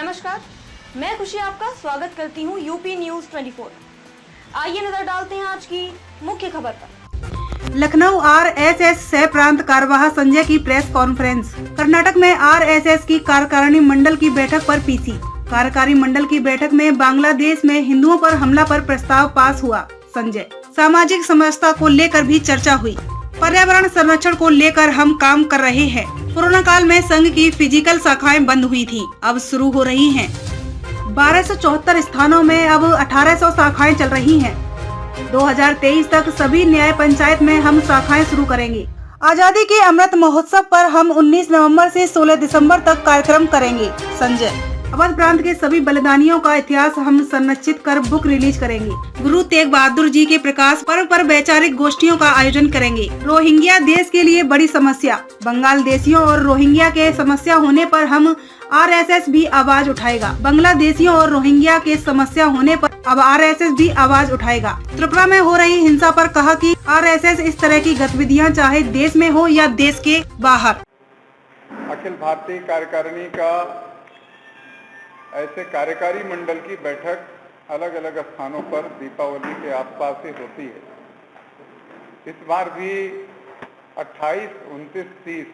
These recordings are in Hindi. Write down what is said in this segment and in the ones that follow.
नमस्कार, मैं खुशी आपका स्वागत करती हूं यूपी न्यूज 24। आइए नजर डालते हैं आज की मुख्य खबर पर। लखनऊ आरएसएस सह प्रांत कार्यवाह संजय की प्रेस कॉन्फ्रेंस। कर्नाटक में आरएसएस की कार्यकारिणी मंडल की बैठक पर पीसी। कार्यकारी मंडल की बैठक में बांग्लादेश में हिंदुओं पर हमला पर प्रस्ताव पास हुआ। संजय, सामाजिक समरसता को लेकर भी चर्चा हुई। पर्यावरण संरक्षण को लेकर हम काम कर रहे हैं। कोरोना काल में संघ की फिजिकल शाखाएं बंद हुई थी, अब शुरू हो रही हैं। 1274 स्थानों में अब 1800 शाखाएं चल रही हैं। 2023 तक सभी न्याय पंचायत में हम शाखाएं शुरू करेंगे। आजादी के अमृत महोत्सव पर हम 19 नवंबर से 16 दिसंबर तक कार्यक्रम करेंगे। संजय, अवध प्रांत के सभी बलिदानियों का इतिहास हम संरक्षित कर बुक रिलीज करेंगे। गुरु तेग बहादुर जी के प्रकाश पर्व पर वैचारिक गोष्ठियों का आयोजन करेंगे। रोहिंग्या देश के लिए बड़ी समस्या। बंगाल देशियों और रोहिंग्या के समस्या होने पर हम आरएसएस भी आवाज उठाएगा। बांग्लादेशियों और रोहिंग्या के समस्या होने पर अब आरएसएस भी आवाज उठाएगा। त्रिपुरा में हो रही हिंसा पर कहा कि आरएसएस इस तरह की गतिविधियां चाहे देश में हो या देश के बाहर। अखिल भारतीय कार्यकारिणी का ऐसे कार्यकारी मंडल की बैठक अलग अलग स्थानों पर दीपावली के आसपास ही होती है। इस बार भी 28, 29, 30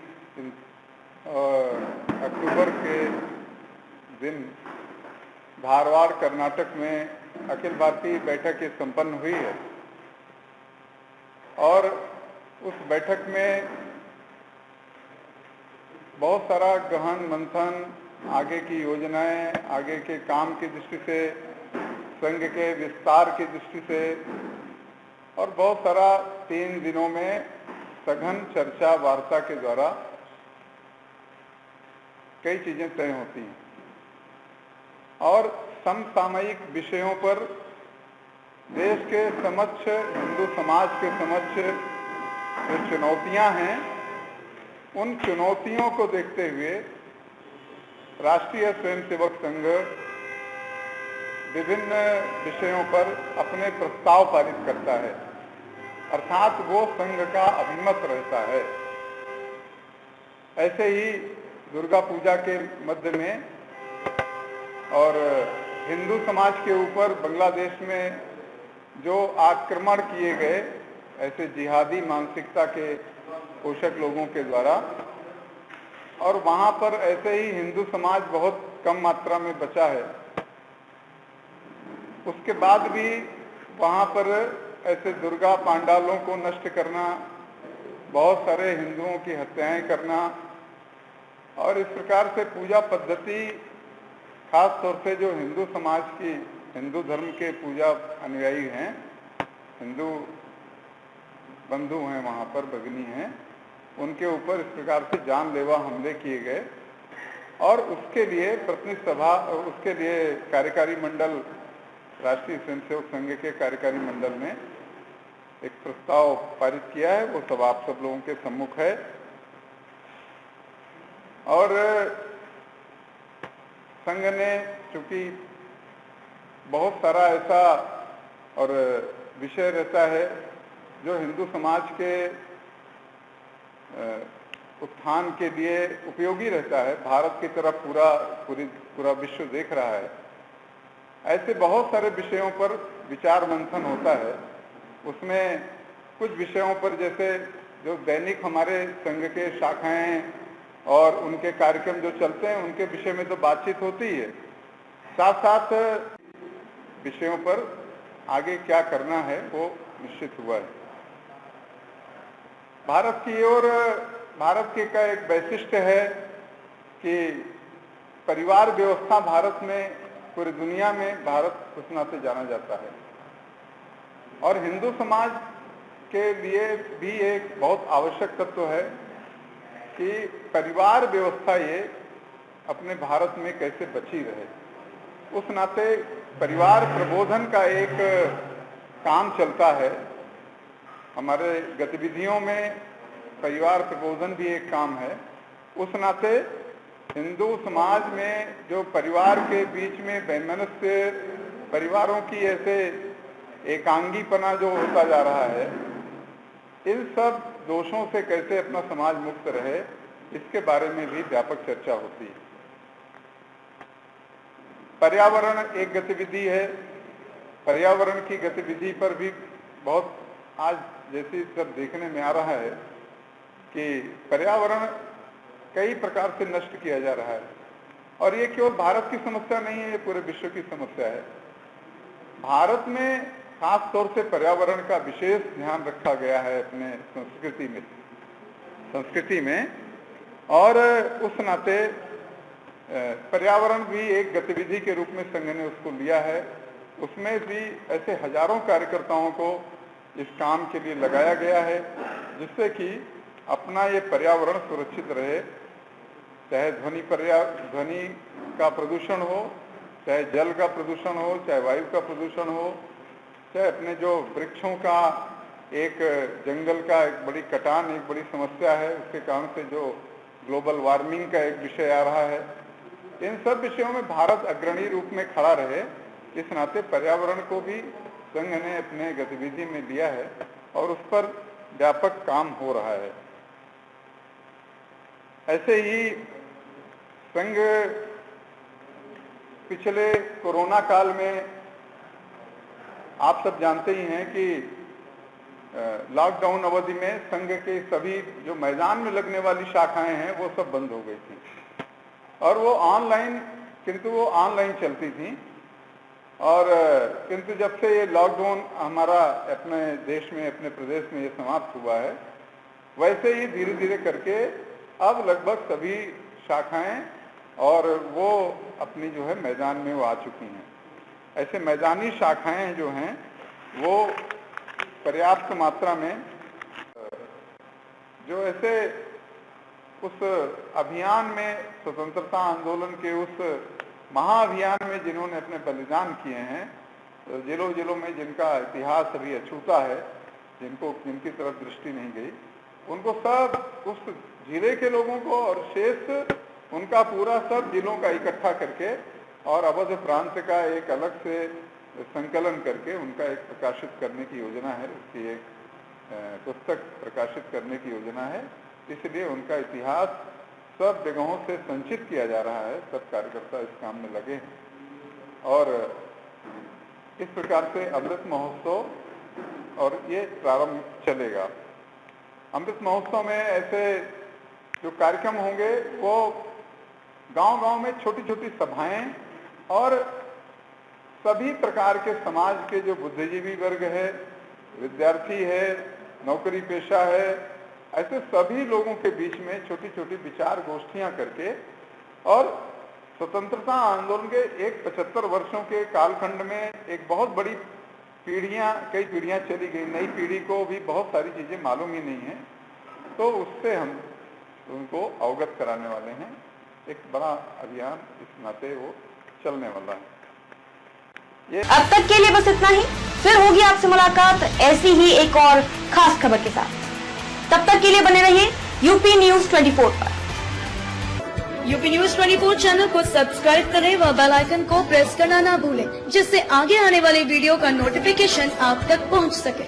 अक्टूबर के दिन धारवाड़ कर्नाटक में अखिल भारतीय बैठक ये संपन्न हुई है और उस बैठक में बहुत सारा गहन मंथन, आगे की योजनाएं, आगे के काम की दृष्टि से, संघ के विस्तार की दृष्टि से और बहुत सारा 3 दिनों में सघन चर्चा वार्ता के द्वारा कई चीजें तय होती हैं और समसामयिक विषयों पर देश के समक्ष, हिंदू समाज के समक्ष जो चुनौतियां हैं, उन चुनौतियों को देखते हुए राष्ट्रीय स्वयंसेवक संघ विभिन्न विषयों पर अपने प्रस्ताव पारित करता है, अर्थात वो संघ का अभिमत रहता है। ऐसे ही दुर्गा पूजा के मध्य में और हिंदू समाज के ऊपर बांग्लादेश में जो आक्रमण किए गए ऐसे जिहादी मानसिकता के पोषक लोगों के द्वारा, और वहां पर ऐसे ही हिंदू समाज बहुत कम मात्रा में बचा है, उसके बाद भी वहां पर ऐसे दुर्गा पांडालों को नष्ट करना, बहुत सारे हिंदुओं की हत्याएं करना और इस प्रकार से पूजा पद्धति, खास तौर से जो हिंदू समाज की, हिंदू धर्म के पूजा अनुयायी हैं, हिंदू बंधु हैं, वहां पर भगिनी हैं, उनके ऊपर इस प्रकार से जानलेवा हमले किए गए और उसके लिए प्रतिनिधि सभा, उसके लिए कार्यकारी मंडल, राष्ट्रीय स्वयंसेवक संघ के कार्यकारी मंडल ने एक प्रस्ताव पारित किया है। वो सब आप सब लोगों के सम्मुख है और संघ ने चूंकि बहुत सारा ऐसा और विषय रहता है जो हिंदू समाज के उत्थान के लिए उपयोगी रहता है, भारत की तरफ पूरा विश्व देख रहा है, ऐसे बहुत सारे विषयों पर विचार मंथन होता है। उसमें कुछ विषयों पर, जैसे जो दैनिक हमारे संघ के शाखाएं और उनके कार्यक्रम जो चलते हैं, उनके विषय में तो बातचीत होती है, साथ साथ विषयों पर आगे क्या करना है वो निश्चित हुआ है। भारत की ओर, भारत के का एक वैशिष्ट्य है कि परिवार व्यवस्था भारत में, पूरी दुनिया में भारत उस नाते जाना जाता है और हिंदू समाज के लिए भी एक बहुत आवश्यक तत्व है कि परिवार व्यवस्था ये अपने भारत में कैसे बची रहे। उस नाते परिवार प्रबोधन का एक काम चलता है। हमारे गतिविधियों में परिवार प्रबोधन भी एक काम है। उस नाते हिंदू समाज में जो परिवार के बीच में वैमनस्य, परिवारों की ऐसे एकांगीपना जो होता जा रहा है, इन सब दोषों से कैसे अपना समाज मुक्त रहे, इसके बारे में भी व्यापक चर्चा होती है। पर्यावरण एक गतिविधि है। पर्यावरण की गतिविधि पर भी बहुत आज जैसे सब देखने में आ रहा है कि पर्यावरण कई प्रकार से नष्ट किया जा रहा है, और ये केवल भारत की समस्या नहीं है, ये पूरे विश्व की समस्या है। भारत में खास तौर से पर्यावरण का विशेष ध्यान रखा गया है अपने संस्कृति में, और उस नाते पर्यावरण भी एक गतिविधि के रूप में संघ ने उसको लिया है। उसमें भी ऐसे हजारों कार्यकर्ताओं को इस काम के लिए लगाया गया है, जिससे कि अपना ये पर्यावरण सुरक्षित रहे, चाहे ध्वनि का प्रदूषण हो, चाहे जल का प्रदूषण हो, चाहे वायु का प्रदूषण हो, चाहे अपने जो वृक्षों का एक जंगल का एक बड़ी कटान एक बड़ी समस्या है, उसके कारण से जो ग्लोबल वार्मिंग का एक विषय आ रहा है, इन सब विषयों में भारत अग्रणी रूप में खड़ा रहे। इस नाते पर्यावरण को भी संघ ने अपने गतिविधि में लिया है और उस पर व्यापक काम हो रहा है। ऐसे ही संघ पिछले कोरोना काल में आप सब जानते ही हैं कि लॉकडाउन अवधि में संघ के सभी जो मैदान में लगने वाली शाखाएं हैं वो सब बंद हो गई थी, और वो ऑनलाइन, किंतु वो ऑनलाइन चलती थी। और किंतु जब से ये लॉकडाउन हमारा अपने देश में, अपने प्रदेश में ये समाप्त हुआ है, वैसे ही धीरे धीरे करके अब लगभग सभी शाखाएं और वो अपनी जो है मैदान में वो आ चुकी हैं। ऐसे मैदानी शाखाएं जो हैं वो पर्याप्त मात्रा में जो ऐसे उस अभियान में, स्वतंत्रता आंदोलन के उस महाअभियान में जिन्होंने अपने बलिदान किए हैं, जिलों जिलों में जिनका इतिहास अभी अछूता है, जिनकी तरफ दृष्टि नहीं गई, उनको सब उस जिले के लोगों को और शेष उनका पूरा सब जिलों का इकट्ठा करके और अवध प्रांत का एक अलग से संकलन करके उनका एक प्रकाशित करने की योजना है, उसकी एक पुस्तक प्रकाशित करने की योजना है। इसलिए उनका इतिहास सब जगहों से संचित किया जा रहा है, सब कार्यकर्ता इस काम में लगे हैं, और इस प्रकार से अमृत महोत्सव और ये प्रारंभ चलेगा। अमृत महोत्सव में ऐसे जो कार्यक्रम होंगे वो गांव-गांव में छोटी छोटी सभाएं और सभी प्रकार के समाज के जो बुद्धिजीवी वर्ग है, विद्यार्थी है, नौकरी पेशा है, ऐसे सभी लोगों के बीच में छोटी छोटी विचार गोष्ठियां करके, और स्वतंत्रता आंदोलन के एक 75 वर्षों के कालखंड में एक बहुत बड़ी कई पीढ़ियां चली गई, नई पीढ़ी को भी बहुत सारी चीजें मालूम ही नहीं है, तो उससे हम उनको अवगत कराने वाले हैं। एक बड़ा अभियान इस नाते वो चलने वाला है। अब तक के लिए बस इतना ही, फिर होगी आपसे मुलाकात ऐसी ही एक और खास खबर के साथ। तब तक के लिए बने रहिए यूपी न्यूज 24 पर। यूपी न्यूज 24 चैनल को सब्सक्राइब करें व बेल आइकन को प्रेस करना ना भूलें, जिससे आगे आने वाले वीडियो का नोटिफिकेशन आप तक पहुंच सके।